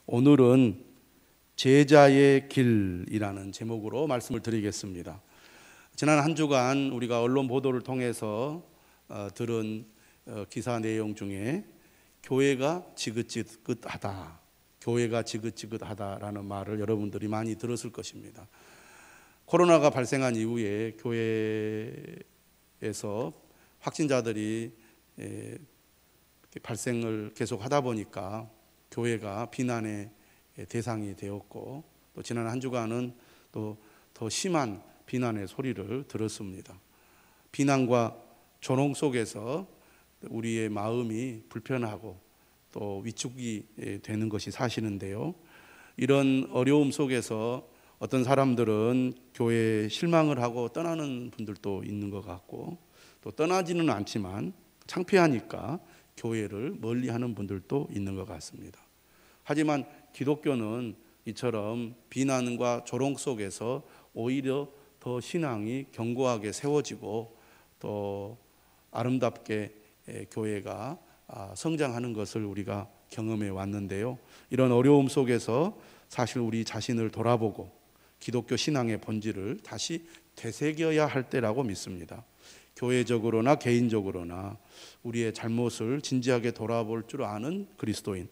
오늘은 제자의 길이라는 제목으로 말씀을 드리겠습니다. 지난 한 주간 우리가 언론 보도를 통해서 들은 기사 내용 중에 교회가 지긋지긋하다, 교회가 지긋지긋하다라는 말을 여러분들이 많이 들었을 것입니다. 코로나가 발생한 이후에 교회에서 확진자들이 발생을 계속 하다 보니까 교회가 비난의 대상이 되었고, 또 지난 한 주간은 또 더 심한 비난의 소리를 들었습니다. 비난과 조롱 속에서 우리의 마음이 불편하고 또 위축이 되는 것이 사실인데요. 이런 어려움 속에서 어떤 사람들은 교회에 실망을 하고 떠나는 분들도 있는 것 같고, 또 떠나지는 않지만 창피하니까 교회를 멀리하는 분들도 있는 것 같습니다. 하지만 기독교는 이처럼 비난과 조롱 속에서 오히려 더 신앙이 견고하게 세워지고 또 아름답게 교회가 성장하는 것을 우리가 경험해 왔는데요. 이런 어려움 속에서 사실 우리 자신을 돌아보고 기독교 신앙의 본질을 다시 되새겨야 할 때라고 믿습니다. 교회적으로나 개인적으로나 우리의 잘못을 진지하게 돌아볼 줄 아는 그리스도인,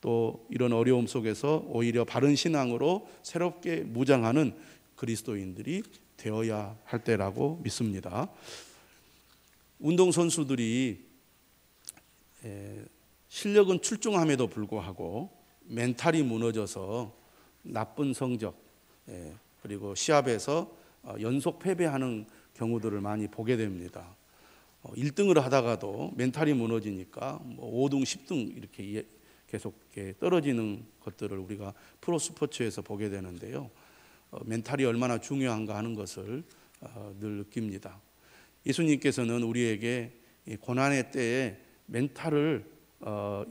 또 이런 어려움 속에서 오히려 바른 신앙으로 새롭게 무장하는 그리스도인들이 되어야 할 때라고 믿습니다. 운동선수들이 실력은 출중함에도 불구하고 멘탈이 무너져서 나쁜 성적, 그리고 시합에서 연속 패배하는 경우들을 많이 보게 됩니다. 1등을 하다가도 멘탈이 무너지니까 5등, 10등 이렇게 계속 떨어지는 것들을 우리가 프로 스포츠에서 보게 되는데요. 멘탈이 얼마나 중요한가 하는 것을 늘 느낍니다. 예수님께서는 우리에게 고난의 때에 멘탈을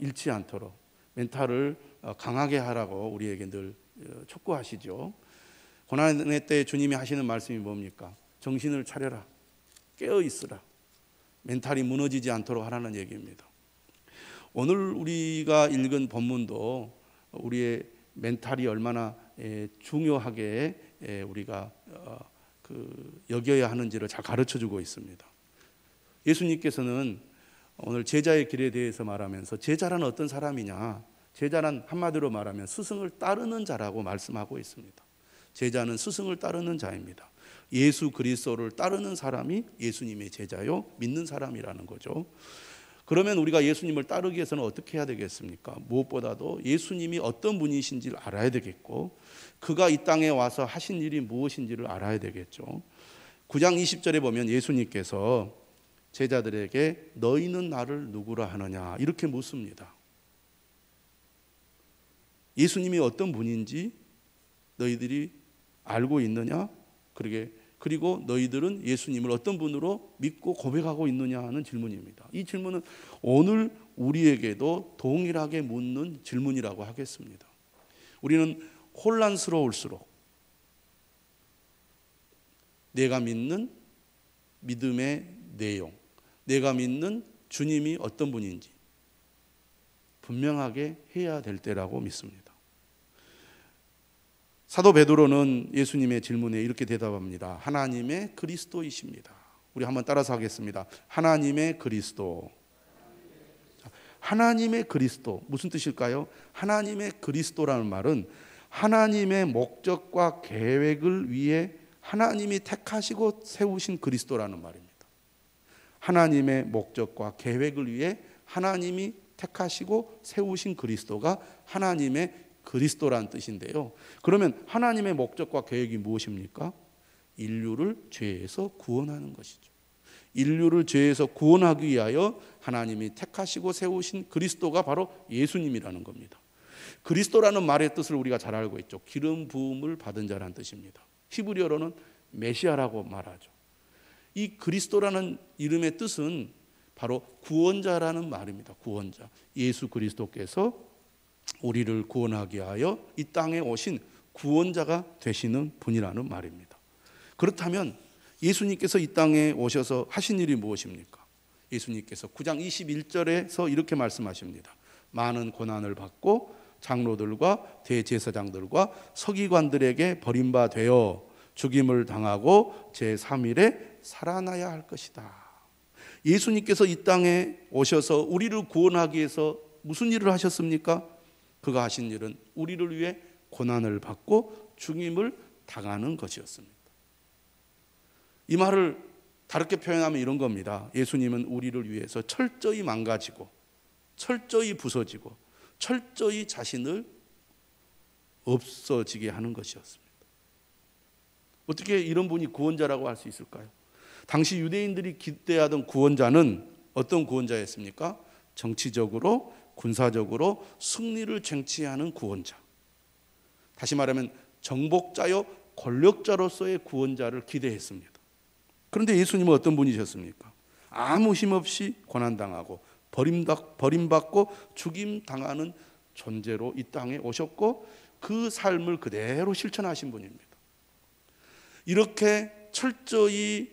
잃지 않도록, 멘탈을 강하게 하라고 우리에게 늘 촉구하시죠. 고난의 때에 주님이 하시는 말씀이 뭡니까? 정신을 차려라, 깨어 있으라, 멘탈이 무너지지 않도록 하라는 얘기입니다. 오늘 우리가 읽은 본문도 우리의 멘탈이 얼마나 중요하게 우리가 여겨야 하는지를 잘 가르쳐주고 있습니다. 예수님께서는 오늘 제자의 길에 대해서 말하면서 제자란 어떤 사람이냐, 제자란 한마디로 말하면 스승을 따르는 자라고 말씀하고 있습니다. 제자는 스승을 따르는 자입니다. 예수 그리스도를 따르는 사람이 예수님의 제자요, 믿는 사람이라는 거죠. 그러면 우리가 예수님을 따르기 위해서는 어떻게 해야 되겠습니까? 무엇보다도 예수님이 어떤 분이신지를 알아야 되겠고, 그가 이 땅에 와서 하신 일이 무엇인지를 알아야 되겠죠. 9장 20절에 보면 예수님께서 제자들에게 너희는 나를 누구라 하느냐 이렇게 묻습니다. 예수님이 어떤 분인지 너희들이 알고 있느냐? 그리고 너희들은 예수님을 어떤 분으로 믿고 고백하고 있느냐 하는 질문입니다. 이 질문은 오늘 우리에게도 동일하게 묻는 질문이라고 하겠습니다. 우리는 혼란스러울수록 내가 믿는 믿음의 내용, 내가 믿는 주님이 어떤 분인지 분명하게 해야 될 때라고 믿습니다. 사도 베드로는 예수님의 질문에 이렇게 대답합니다. 하나님의 그리스도이십니다. 우리 한번 따라서 하겠습니다. 하나님의 그리스도. 하나님의 그리스도 무슨 뜻일까요? 하나님의 그리스도라는 말은 하나님의 목적과 계획을 위해 하나님이 택하시고 세우신 그리스도라는 말입니다. 하나님의 목적과 계획을 위해 하나님이 택하시고 세우신 그리스도가 하나님의 그리스도라는 뜻인데요. 그러면 하나님의 목적과 계획이 무엇입니까? 인류를 죄에서 구원하는 것이죠. 인류를 죄에서 구원하기 위하여 하나님이 택하시고 세우신 그리스도가 바로 예수님이라는 겁니다. 그리스도라는 말의 뜻을 우리가 잘 알고 있죠. 기름 부음을 받은 자라는 뜻입니다. 히브리어로는 메시아라고 말하죠. 이 그리스도라는 이름의 뜻은 바로 구원자라는 말입니다. 구원자. 예수 그리스도께서 우리를 구원하기 위하여 이 땅에 오신 구원자가 되시는 분이라는 말입니다. 그렇다면 예수님께서 이 땅에 오셔서 하신 일이 무엇입니까? 예수님께서 9장 21절에서 이렇게 말씀하십니다. 많은 고난을 받고 장로들과 대제사장들과 서기관들에게 버림받아 죽임을 당하고 제3일에 살아나야 할 것이다. 예수님께서 이 땅에 오셔서 우리를 구원하기 위해서 무슨 일을 하셨습니까? 그가 하신 일은 우리를 위해 고난을 받고 죽임을 당하는 것이었습니다. 이 말을 다르게 표현하면 이런 겁니다. 예수님은 우리를 위해서 철저히 망가지고 철저히 부서지고 철저히 자신을 없어지게 하는 것이었습니다. 어떻게 이런 분이 구원자라고 할 수 있을까요? 당시 유대인들이 기대하던 구원자는 어떤 구원자였습니까? 정치적으로 군사적으로 승리를 쟁취하는 구원자. 다시 말하면 정복자요 권력자로서의 구원자를 기대했습니다. 그런데 예수님은 어떤 분이셨습니까? 아무 힘없이 고난당하고 버림받고 죽임당하는 존재로 이 땅에 오셨고 그 삶을 그대로 실천하신 분입니다. 이렇게 철저히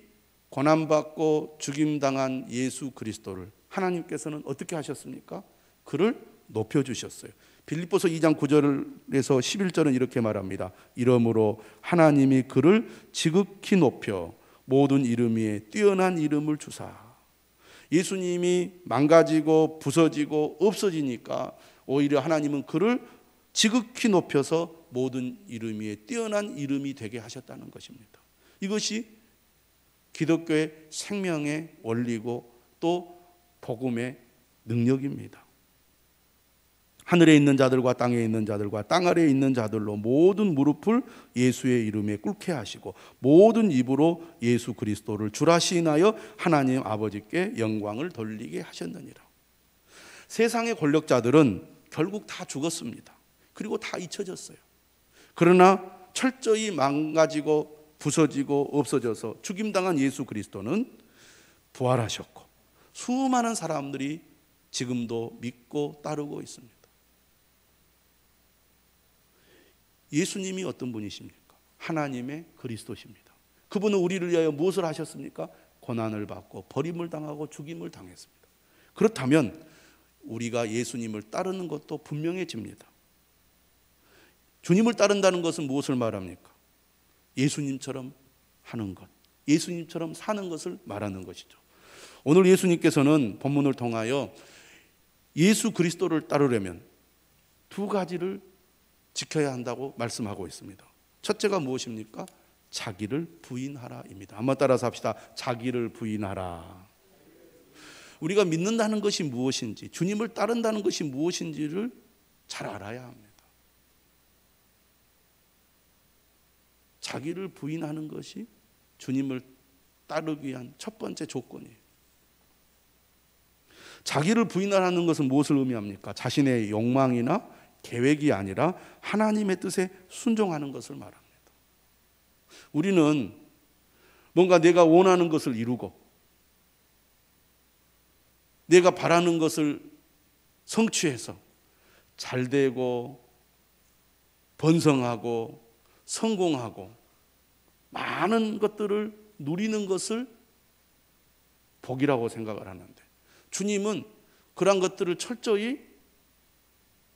고난받고 죽임당한 예수 그리스도를 하나님께서는 어떻게 하셨습니까? 그를 높여주셨어요. 빌립보서 2장 9절에서 11절은 이렇게 말합니다. 이러므로 하나님이 그를 지극히 높여 모든 이름 위에 뛰어난 이름을 주사. 예수님이 망가지고 부서지고 없어지니까 오히려 하나님은 그를 지극히 높여서 모든 이름 위에 뛰어난 이름이 되게 하셨다는 것입니다. 이것이 기독교의 생명의 원리고 또 복음의 능력입니다. 하늘에 있는 자들과 땅에 있는 자들과 땅 아래에 있는 자들로 모든 무릎을 예수의 이름에 꿇게 하시고 모든 입으로 예수 그리스도를 주라 시인하여 하나님 아버지께 영광을 돌리게 하셨느니라. 세상의 권력자들은 결국 다 죽었습니다. 그리고 다 잊혀졌어요. 그러나 철저히 망가지고 부서지고 없어져서 죽임당한 예수 그리스도는 부활하셨고 수많은 사람들이 지금도 믿고 따르고 있습니다. 예수님이 어떤 분이십니까? 하나님의 그리스도십니다. 그분은 우리를 위하여 무엇을 하셨습니까? 고난을 받고 버림을 당하고 죽임을 당했습니다. 그렇다면 우리가 예수님을 따르는 것도 분명해집니다. 주님을 따른다는 것은 무엇을 말합니까? 예수님처럼 하는 것, 예수님처럼 사는 것을 말하는 것이죠. 오늘 예수님께서는 본문을 통하여 예수 그리스도를 따르려면 두 가지를 지켜야 한다고 말씀하고 있습니다. 첫째가 무엇입니까? 자기를 부인하라입니다. 한번 따라서 합시다. 자기를 부인하라. 우리가 믿는다는 것이 무엇인지, 주님을 따른다는 것이 무엇인지를 잘 알아야 합니다. 자기를 부인하는 것이 주님을 따르기 위한 첫 번째 조건이에요. 자기를 부인하라는 것은 무엇을 의미합니까? 자신의 욕망이나 계획이 아니라 하나님의 뜻에 순종하는 것을 말합니다. 우리는 뭔가 내가 원하는 것을 이루고 내가 바라는 것을 성취해서 잘되고 번성하고 성공하고 많은 것들을 누리는 것을 복이라고 생각을 하는데 주님은 그런 것들을 철저히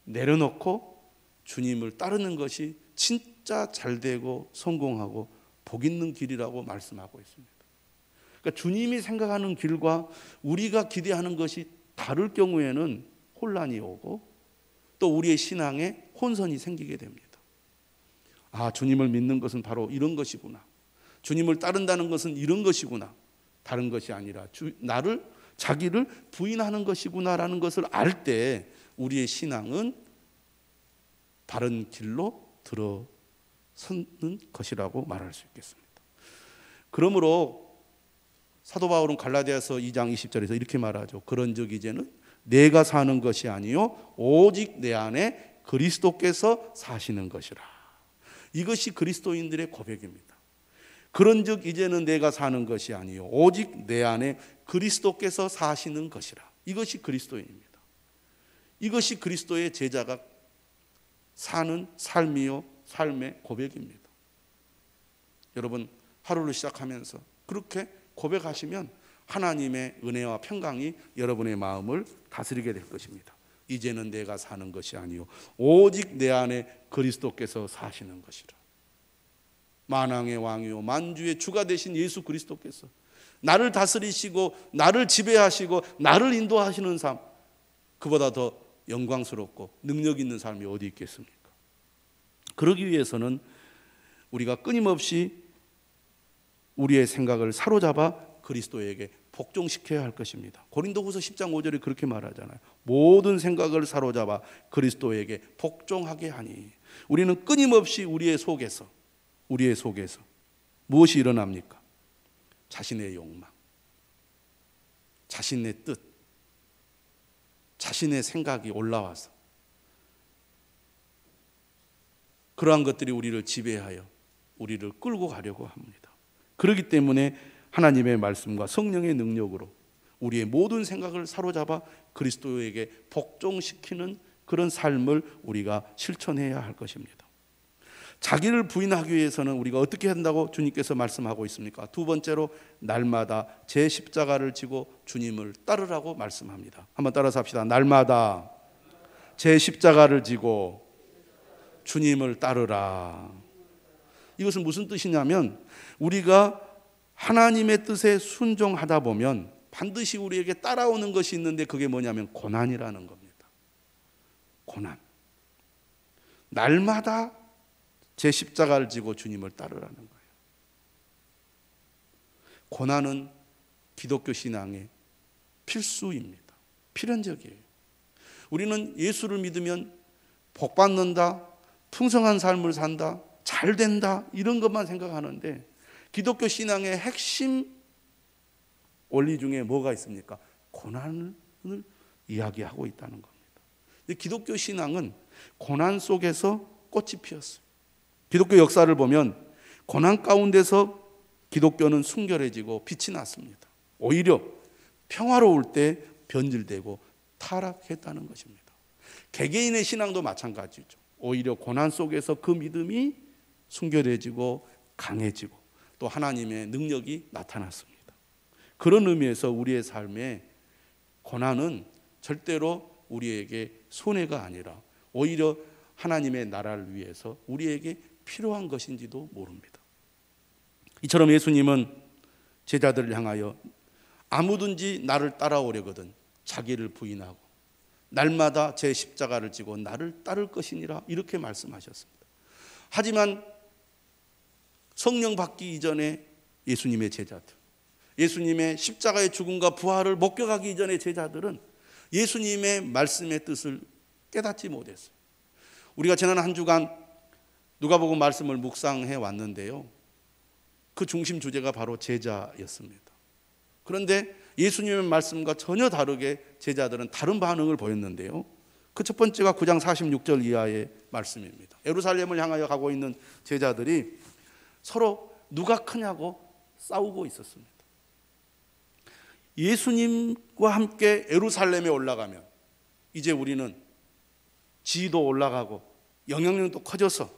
내려놓고 주님을 따르는 것이 진짜 잘되고 성공하고 복 있는 길이라고 말씀하고 있습니다. 그러니까 주님이 생각하는 길과 우리가 기대하는 것이 다를 경우에는 혼란이 오고 또 우리의 신앙에 혼선이 생기게 됩니다. 아, 주님을 믿는 것은 바로 이런 것이구나. 주님을 따른다는 것은 이런 것이구나. 다른 것이 아니라 자기를 부인하는 것이구나라는 것을 알 때 우리의 신앙은 바른 길로 들어서는 것이라고 말할 수 있겠습니다. 그러므로 사도 바울은 갈라디아서 2장 20절에서 이렇게 말하죠. 그런즉 이제는 내가 사는 것이 아니요 오직 내 안에 그리스도께서 사시는 것이라. 이것이 그리스도인들의 고백입니다. 그런즉 이제는 내가 사는 것이 아니요 오직 내 안에 그리스도께서 사시는 것이라. 이것이 그리스도인입니다. 이것이 그리스도의 제자가 사는 삶이요 삶의 고백입니다. 여러분 하루를 시작하면서 그렇게 고백하시면 하나님의 은혜와 평강이 여러분의 마음을 다스리게 될 것입니다. 이제는 내가 사는 것이 아니요 오직 내 안에 그리스도께서 사시는 것이라. 만왕의 왕이요 만주의 주가 되신 예수 그리스도께서 나를 다스리시고 나를 지배하시고 나를 인도하시는 삶, 그보다 더 영광스럽고 능력 있는 삶이 어디 있겠습니까? 그러기 위해서는 우리가 끊임없이 우리의 생각을 사로잡아 그리스도에게 복종시켜야 할 것입니다. 고린도후서 10장 5절에 그렇게 말하잖아요. 모든 생각을 사로잡아 그리스도에게 복종하게 하니. 우리는 끊임없이 우리의 속에서 무엇이 일어납니까? 자신의 욕망, 자신의 뜻, 자신의 생각이 올라와서 그러한 것들이 우리를 지배하여 우리를 끌고 가려고 합니다. 그렇기 때문에 하나님의 말씀과 성령의 능력으로 우리의 모든 생각을 사로잡아 그리스도에게 복종시키는 그런 삶을 우리가 실천해야 할 것입니다. 자기를 부인하기 위해서는 우리가 어떻게 한다고 주님께서 말씀하고 있습니까? 두 번째로 날마다 제 십자가를 지고 주님을 따르라고 말씀합니다. 한번 따라서 합시다. 날마다 제 십자가를 지고 주님을 따르라. 이것은 무슨 뜻이냐면 우리가 하나님의 뜻에 순종하다 보면 반드시 우리에게 따라오는 것이 있는데 그게 뭐냐면 고난이라는 겁니다. 고난. 날마다 제 십자가를 지고 주님을 따르라는 거예요. 고난은 기독교 신앙의 필수입니다. 필연적이에요. 우리는 예수를 믿으면 복 받는다, 풍성한 삶을 산다, 잘 된다, 이런 것만 생각하는데 기독교 신앙의 핵심 원리 중에 뭐가 있습니까? 고난을 이야기하고 있다는 겁니다. 기독교 신앙은 고난 속에서 꽃이 피었어요. 기독교 역사를 보면 고난 가운데서 기독교는 순결해지고 빛이 났습니다. 오히려 평화로울 때 변질되고 타락했다는 것입니다. 개개인의 신앙도 마찬가지죠. 오히려 고난 속에서 그 믿음이 순결해지고 강해지고 또 하나님의 능력이 나타났습니다. 그런 의미에서 우리의 삶에 고난은 절대로 우리에게 손해가 아니라 오히려 하나님의 나라를 위해서 우리에게 필요한 것인지도 모릅니다. 이처럼 예수님은 제자들을 향하여 아무든지 나를 따라오려거든 자기를 부인하고 날마다 제 십자가를 지고 나를 따를 것이니라 이렇게 말씀하셨습니다. 하지만 성령 받기 이전에 예수님의 제자들, 예수님의 십자가의 죽음과 부활을 목격하기 이전의 제자들은 예수님의 말씀의 뜻을 깨닫지 못했어요. 우리가 지난 한 주간 누가복음 말씀을 묵상해 왔는데요. 그 중심 주제가 바로 제자였습니다. 그런데 예수님의 말씀과 전혀 다르게 제자들은 다른 반응을 보였는데요. 그 첫 번째가 9장 46절 이하의 말씀입니다. 예루살렘을 향하여 가고 있는 제자들이 서로 누가 크냐고 싸우고 있었습니다. 예수님과 함께 예루살렘에 올라가면 이제 우리는 지위도 올라가고 영향력도 커져서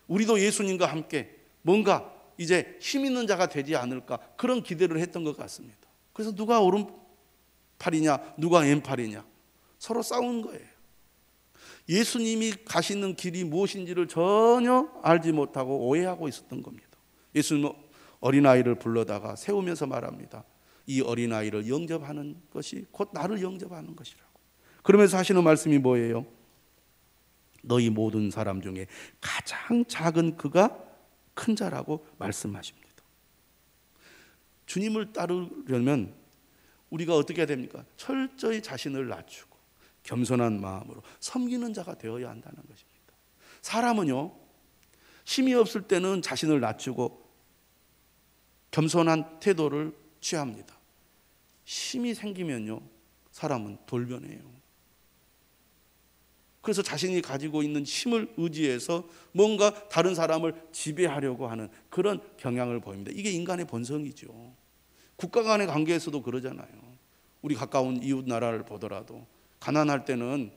우리도 예수님과 함께 뭔가 이제 힘 있는 자가 되지 않을까 그런 기대를 했던 것 같습니다. 그래서 누가 오른팔이냐 누가 왼팔이냐 서로 싸우는 거예요. 예수님이 가시는 길이 무엇인지를 전혀 알지 못하고 오해하고 있었던 겁니다. 예수님은 어린아이를 불러다가 세우면서 말합니다. 이 어린아이를 영접하는 것이 곧 나를 영접하는 것이라고. 그러면서 하시는 말씀이 뭐예요? 너희 모든 사람 중에 가장 작은 그가 큰 자라고 말씀하십니다. 주님을 따르려면 우리가 어떻게 해야 됩니까? 철저히 자신을 낮추고 겸손한 마음으로 섬기는 자가 되어야 한다는 것입니다. 사람은요, 힘이 없을 때는 자신을 낮추고 겸손한 태도를 취합니다. 힘이 생기면요, 사람은 돌변해요. 그래서 자신이 가지고 있는 힘을 의지해서 뭔가 다른 사람을 지배하려고 하는 그런 경향을 보입니다. 이게 인간의 본성이죠. 국가 간의 관계에서도 그러잖아요. 우리 가까운 이웃 나라를 보더라도 가난할 때는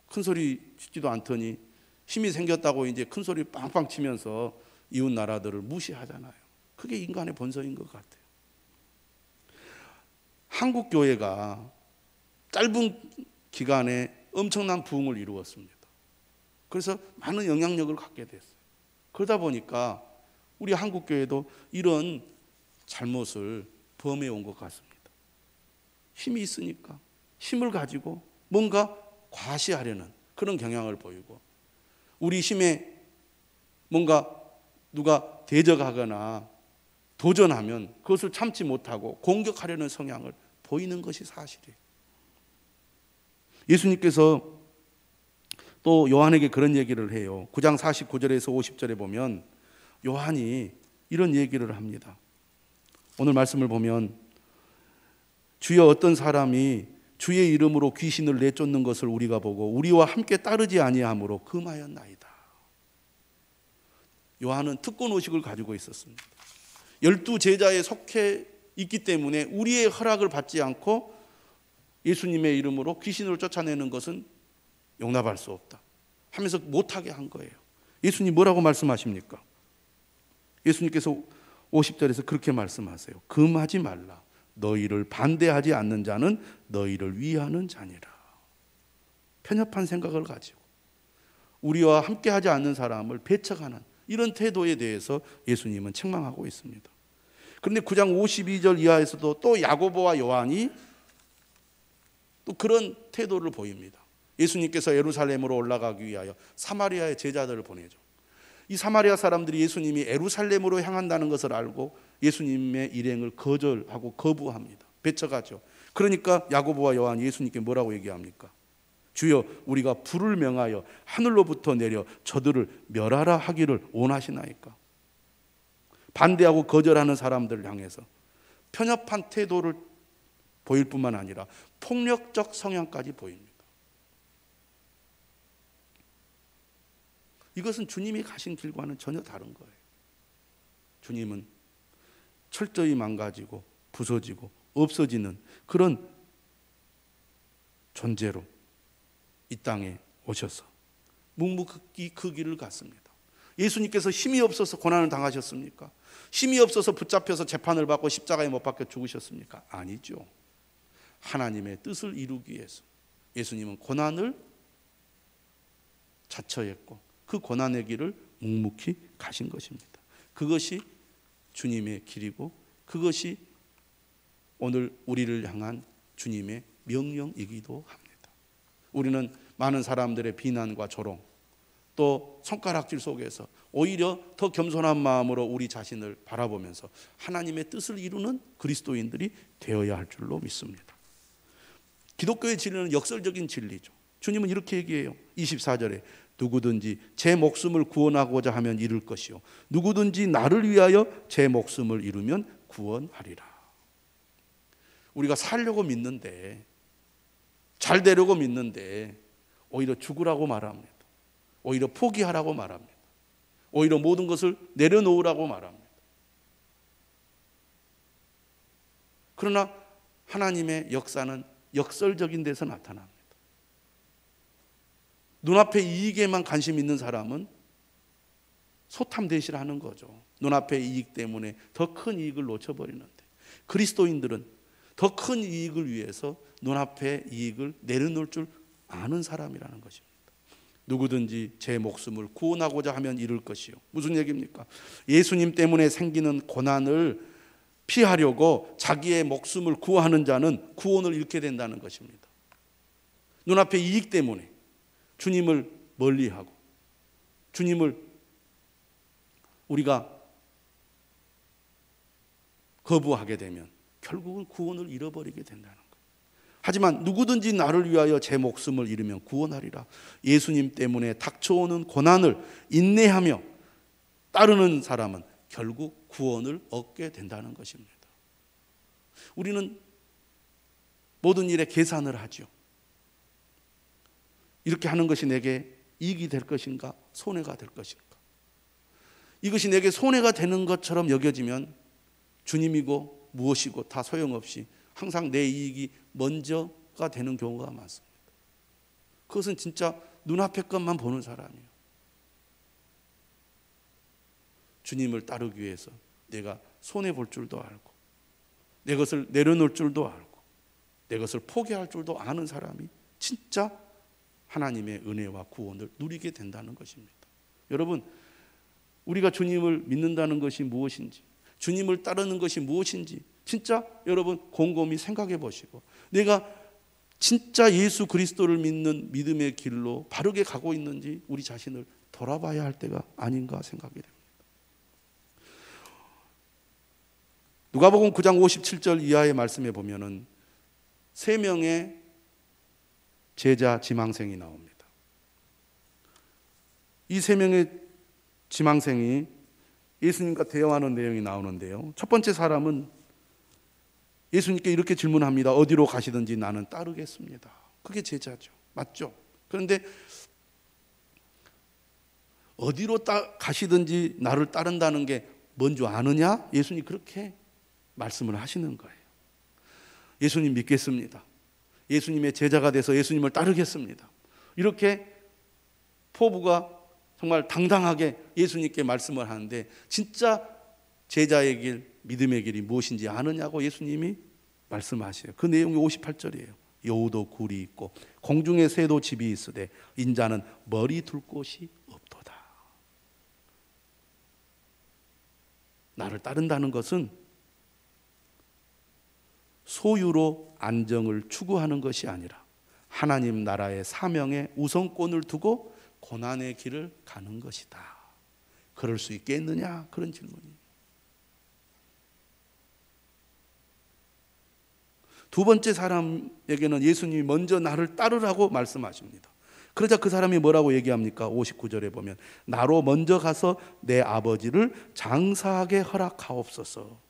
큰 소리 치지도 않더니 힘이 생겼다고 이제 큰 소리 빵빵 치면서 이웃 나라들을 무시하잖아요. 그게 인간의 본성인 것 같아요. 한국 교회가 짧은 기간에 엄청난 부흥을 이루었습니다. 그래서 많은 영향력을 갖게 됐어요. 그러다 보니까 우리 한국교회도 이런 잘못을 범해온 것 같습니다. 힘이 있으니까 힘을 가지고 뭔가 과시하려는 그런 경향을 보이고, 우리 힘에 뭔가 누가 대적하거나 도전하면 그것을 참지 못하고 공격하려는 성향을 보이는 것이 사실이에요. 예수님께서 또 요한에게 그런 얘기를 해요. 9장 49절에서 50절에 보면 요한이 이런 얘기를 합니다. 오늘 말씀을 보면 주여 어떤 사람이 주의 이름으로 귀신을 내쫓는 것을 우리가 보고 우리와 함께 따르지 아니하므로 금하였나이다. 요한은 특권의식을 가지고 있었습니다. 12제자에 속해 있기 때문에 우리의 허락을 받지 않고 예수님의 이름으로 귀신을 쫓아내는 것은 용납할 수 없다 하면서 못하게 한 거예요. 예수님 뭐라고 말씀하십니까? 예수님께서 50절에서 그렇게 말씀하세요. 금하지 말라. 너희를 반대하지 않는 자는 너희를 위하는 자니라. 편협한 생각을 가지고 우리와 함께하지 않는 사람을 배척하는 이런 태도에 대해서 예수님은 책망하고 있습니다. 그런데 9장 52절 이하에서도 또 야고보와 요한이 또 그런 태도를 보입니다. 예수님께서 예루살렘으로 올라가기 위하여 사마리아의 제자들을 보내죠. 이 사마리아 사람들이 예수님이 예루살렘으로 향한다는 것을 알고 예수님의 일행을 거절하고 거부합니다. 배척하죠. 그러니까 야고보와 요한이 예수님께 뭐라고 얘기합니까? 주여 우리가 불을 명하여 하늘로부터 내려 저들을 멸하라 하기를 원하시나이까? 반대하고 거절하는 사람들을 향해서 편협한 태도를 보일 뿐만 아니라 폭력적 성향까지 보입니다. 이것은 주님이 가신 길과는 전혀 다른 거예요. 주님은 철저히 망가지고 부서지고 없어지는 그런 존재로 이 땅에 오셔서 묵묵히 그 길을 갔습니다. 예수님께서 힘이 없어서 고난을 당하셨습니까? 힘이 없어서 붙잡혀서 재판을 받고 십자가에 못 박혀 죽으셨습니까? 아니죠. 하나님의 뜻을 이루기 위해서 예수님은 고난을 자처했고 그 고난의 길을 묵묵히 가신 것입니다. 그것이 주님의 길이고 그것이 오늘 우리를 향한 주님의 명령이기도 합니다. 우리는 많은 사람들의 비난과 조롱 또 손가락질 속에서 오히려 더 겸손한 마음으로 우리 자신을 바라보면서 하나님의 뜻을 이루는 그리스도인들이 되어야 할 줄로 믿습니다. 기독교의 진리는 역설적인 진리죠. 주님은 이렇게 얘기해요. 24절에 누구든지 제 목숨을 구원하고자 하면 잃을 것이요 누구든지 나를 위하여 제 목숨을 잃으면 구원하리라. 우리가 살려고 믿는데 잘 되려고 믿는데 오히려 죽으라고 말합니다. 오히려 포기하라고 말합니다. 오히려 모든 것을 내려놓으라고 말합니다. 그러나 하나님의 역사는 역설적인 데서 나타납니다. 눈앞의 이익에만 관심 있는 사람은 소탐대실 하는 거죠. 눈앞의 이익 때문에 더 큰 이익을 놓쳐버리는데 그리스도인들은 더 큰 이익을 위해서 눈앞의 이익을 내려놓을 줄 아는 사람이라는 것입니다. 누구든지 제 목숨을 구원하고자 하면 잃을 것이요. 무슨 얘기입니까? 예수님 때문에 생기는 고난을 피하려고 자기의 목숨을 구하는 자는 구원을 잃게 된다는 것입니다. 눈앞의 이익 때문에 주님을 멀리하고 주님을 우리가 거부하게 되면 결국은 구원을 잃어버리게 된다는 거예요. 하지만 누구든지 나를 위하여 제 목숨을 잃으면 구원하리라. 예수님 때문에 닥쳐오는 고난을 인내하며 따르는 사람은 결국 구원을 얻게 된다는 것입니다. 우리는 모든 일에 계산을 하죠. 이렇게 하는 것이 내게 이익이 될 것인가 손해가 될 것인가. 이것이 내게 손해가 되는 것처럼 여겨지면 주님이고 무엇이고 다 소용없이 항상 내 이익이 먼저가 되는 경우가 많습니다. 그것은 진짜 눈앞의 것만 보는 사람이에요. 주님을 따르기 위해서 내가 손해볼 줄도 알고 내 것을 내려놓을 줄도 알고 내 것을 포기할 줄도 아는 사람이 진짜 하나님의 은혜와 구원을 누리게 된다는 것입니다. 여러분, 우리가 주님을 믿는다는 것이 무엇인지, 주님을 따르는 것이 무엇인지 진짜 여러분 곰곰이 생각해 보시고, 내가 진짜 예수 그리스도를 믿는 믿음의 길로 바르게 가고 있는지 우리 자신을 돌아봐야 할 때가 아닌가 생각이 됩니다. 누가복음 9장 57절 이하의 말씀에 보면은 3명의 제자 지망생이 나옵니다. 이 3명의 지망생이 예수님과 대화하는 내용이 나오는데요. 첫 번째 사람은 예수님께 이렇게 질문합니다. 어디로 가시든지 나는 따르겠습니다. 그게 제자죠. 맞죠? 그런데 어디로 가시든지 나를 따른다는 게 뭔지 아느냐? 예수님이 그렇게 말씀을 하시는 거예요. 예수님 믿겠습니다. 예수님의 제자가 돼서 예수님을 따르겠습니다. 이렇게 포부가 정말 당당하게 예수님께 말씀을 하는데, 진짜 제자의 길, 믿음의 길이 무엇인지 아느냐고 예수님이 말씀하셔요. 그 내용이 58절이에요. 여우도 굴이 있고 공중에 새도 집이 있으되 인자는 머리 둘 곳이 없도다. 나를 따른다는 것은 소유로 안정을 추구하는 것이 아니라 하나님 나라의 사명에 우선권을 두고 고난의 길을 가는 것이다. 그럴 수 있겠느냐? 그런 질문이에요. 두 번째 사람에게는 예수님이 먼저 나를 따르라고 말씀하십니다. 그러자 그 사람이 뭐라고 얘기합니까? 59절에 보면 나로 먼저 가서 내 아버지를 장사하게 허락하옵소서.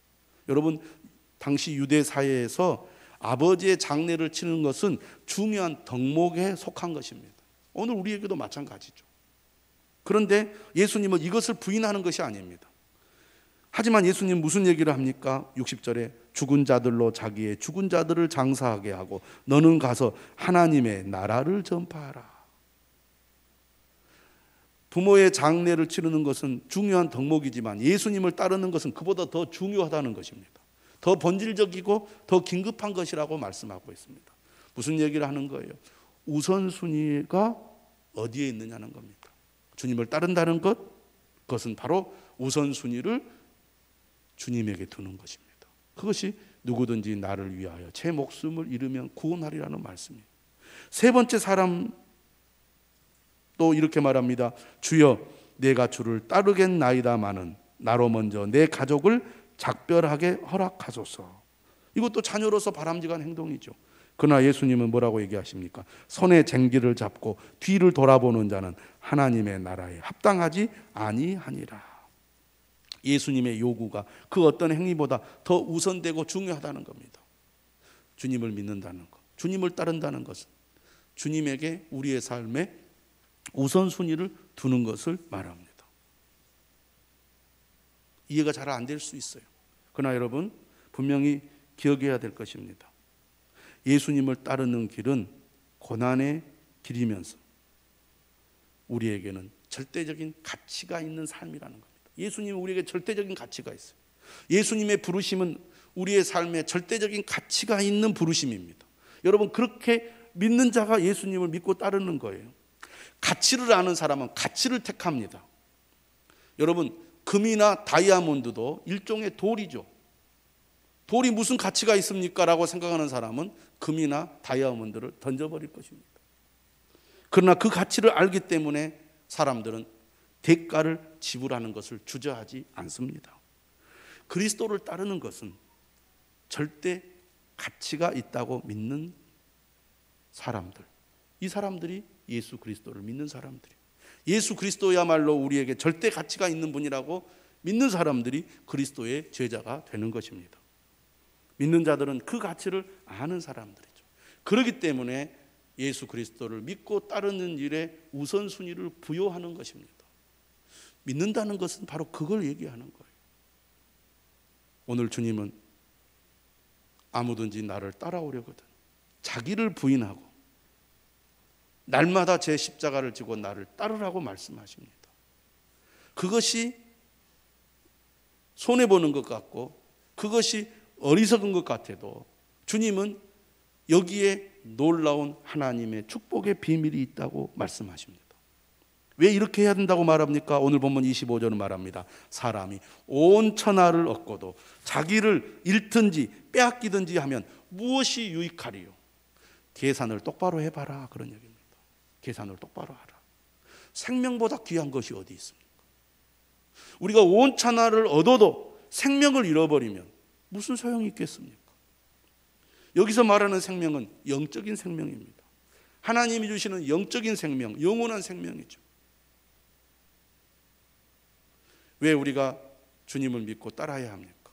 여러분, 당시 유대 사회에서 아버지의 장례를 치는 것은 중요한 덕목에 속한 것입니다. 오늘 우리에게도 마찬가지죠. 그런데 예수님은 이것을 부인하는 것이 아닙니다. 하지만 예수님 무슨 얘기를 합니까? 60절에 죽은 자들로 자기의 죽은 자들을 장사하게 하고 너는 가서 하나님의 나라를 전파하라. 부모의 장례를 치르는 것은 중요한 덕목이지만 예수님을 따르는 것은 그보다 더 중요하다는 것입니다. 더 본질적이고 더 긴급한 것이라고 말씀하고 있습니다. 무슨 얘기를 하는 거예요? 우선순위가 어디에 있느냐는 겁니다. 주님을 따른다는 것, 그것은 바로 우선순위를 주님에게 두는 것입니다. 그것이 누구든지 나를 위하여 제 목숨을 잃으면 구원하리라는 말씀이에요. 세 번째 사람 또 이렇게 말합니다. 주여 내가 주를 따르겠나이다마는 나로 먼저 내 가족을 작별하게 허락하소서. 이것도 자녀로서 바람직한 행동이죠. 그러나 예수님은 뭐라고 얘기하십니까? 손에 쟁기를 잡고 뒤를 돌아보는 자는 하나님의 나라에 합당하지 아니하니라. 예수님의 요구가 그 어떤 행위보다 더 우선되고 중요하다는 겁니다. 주님을 믿는다는 것, 주님을 따른다는 것은 주님에게 우리의 삶에 우선순위를 두는 것을 말합니다. 이해가 잘 안 될 수 있어요. 그러나 여러분 분명히 기억해야 될 것입니다. 예수님을 따르는 길은 고난의 길이면서 우리에게는 절대적인 가치가 있는 삶이라는 겁니다. 예수님은 우리에게 절대적인 가치가 있어요. 예수님의 부르심은 우리의 삶에 절대적인 가치가 있는 부르심입니다. 여러분 그렇게 믿는 자가 예수님을 믿고 따르는 거예요. 가치를 아는 사람은 가치를 택합니다. 여러분 금이나 다이아몬드도 일종의 돌이죠. 돌이 무슨 가치가 있습니까? 라고 생각하는 사람은 금이나 다이아몬드를 던져버릴 것입니다. 그러나 그 가치를 알기 때문에 사람들은 대가를 지불하는 것을 주저하지 않습니다. 그리스도를 따르는 것은 절대 가치가 있다고 믿는 사람들, 이 사람들이 예수 그리스도를 믿는 사람들이에요. 예수 그리스도야말로 우리에게 절대 가치가 있는 분이라고 믿는 사람들이 그리스도의 제자가 되는 것입니다. 믿는 자들은 그 가치를 아는 사람들이죠. 그렇기 때문에 예수 그리스도를 믿고 따르는 일에 우선순위를 부여하는 것입니다. 믿는다는 것은 바로 그걸 얘기하는 거예요. 오늘 주님은 아무든지 나를 따라오려거든 자기를 부인하고 날마다 제 십자가를 지고 나를 따르라고 말씀하십니다. 그것이 손해보는 것 같고 그것이 어리석은 것 같아도 주님은 여기에 놀라운 하나님의 축복의 비밀이 있다고 말씀하십니다. 왜 이렇게 해야 된다고 말합니까? 오늘 본문 25절은 말합니다. 사람이 온 천하를 얻고도 자기를 잃든지 빼앗기든지 하면 무엇이 유익하리요? 계산을 똑바로 해봐라, 그런 얘기입니다. 계산을 똑바로 하라. 생명보다 귀한 것이 어디 있습니까? 우리가 온 천하를 얻어도 생명을 잃어버리면 무슨 소용이 있겠습니까? 여기서 말하는 생명은 영적인 생명입니다. 하나님이 주시는 영적인 생명, 영원한 생명이죠. 왜 우리가 주님을 믿고 따라야 합니까?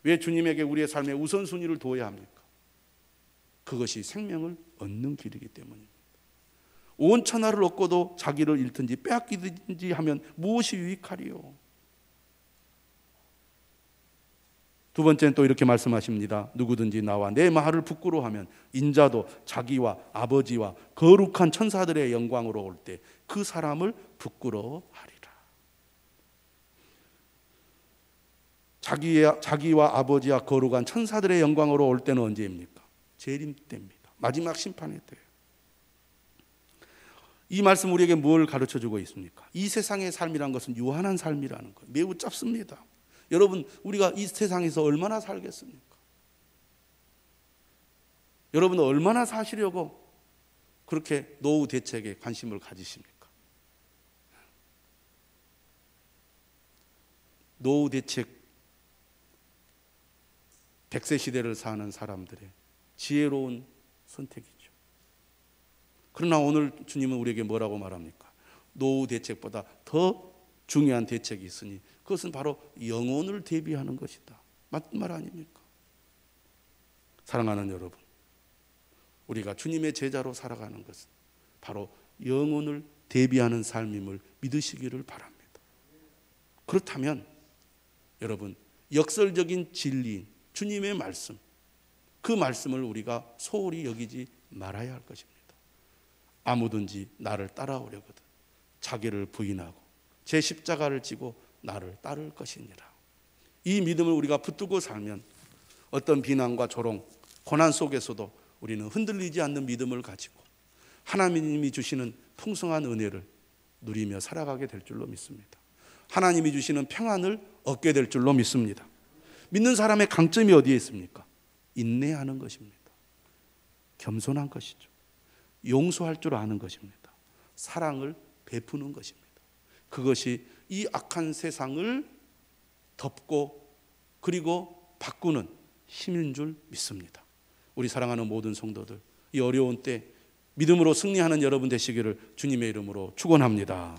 왜 주님에게 우리의 삶의 우선순위를 둬야 합니까? 그것이 생명을 얻는 길이기 때문입니다. 온 천하를 얻고도 자기를 잃든지 빼앗기든지 하면 무엇이 유익하리요? 두 번째는 또 이렇게 말씀하십니다. 누구든지 나와 내 말을 부끄러워하면 인자도 자기와 아버지와 거룩한 천사들의 영광으로 올 때 그 사람을 부끄러워하리라. 자기와 아버지와 거룩한 천사들의 영광으로 올 때는 언제입니까? 재림 때입니다. 마지막 심판의 때예요. 이 말씀 우리에게 뭘 가르쳐주고 있습니까? 이 세상의 삶이란 것은 유한한 삶이라는 거예요. 매우 짧습니다. 여러분, 우리가 이 세상에서 얼마나 살겠습니까? 여러분은 얼마나 사시려고 그렇게 노후 대책에 관심을 가지십니까? 노후 대책, 100세 시대를 사는 사람들의 지혜로운 선택이죠. 그러나 오늘 주님은 우리에게 뭐라고 말합니까? 노후 대책보다 더 중요한 대책이 있으니 그것은 바로 영혼을 대비하는 것이다. 맞는 말 아닙니까? 사랑하는 여러분, 우리가 주님의 제자로 살아가는 것은 바로 영혼을 대비하는 삶임을 믿으시기를 바랍니다. 그렇다면 여러분, 역설적인 진리인 주님의 말씀, 그 말씀을 우리가 소홀히 여기지 말아야 할 것입니다. 아무든지 나를 따라오려거든 자기를 부인하고 제 십자가를 지고 나를 따를 것이니라. 이 믿음을 우리가 붙들고 살면 어떤 비난과 조롱, 고난 속에서도 우리는 흔들리지 않는 믿음을 가지고 하나님이 주시는 풍성한 은혜를 누리며 살아가게 될 줄로 믿습니다. 하나님이 주시는 평안을 얻게 될 줄로 믿습니다. 믿는 사람의 강점이 어디에 있습니까? 인내하는 것입니다. 겸손한 것이죠. 용서할 줄 아는 것입니다. 사랑을 베푸는 것입니다. 그것이 이 악한 세상을 덮고 그리고 바꾸는 힘인 줄 믿습니다. 우리 사랑하는 모든 성도들, 이 어려운 때 믿음으로 승리하는 여러분 되시기를 주님의 이름으로 축원합니다.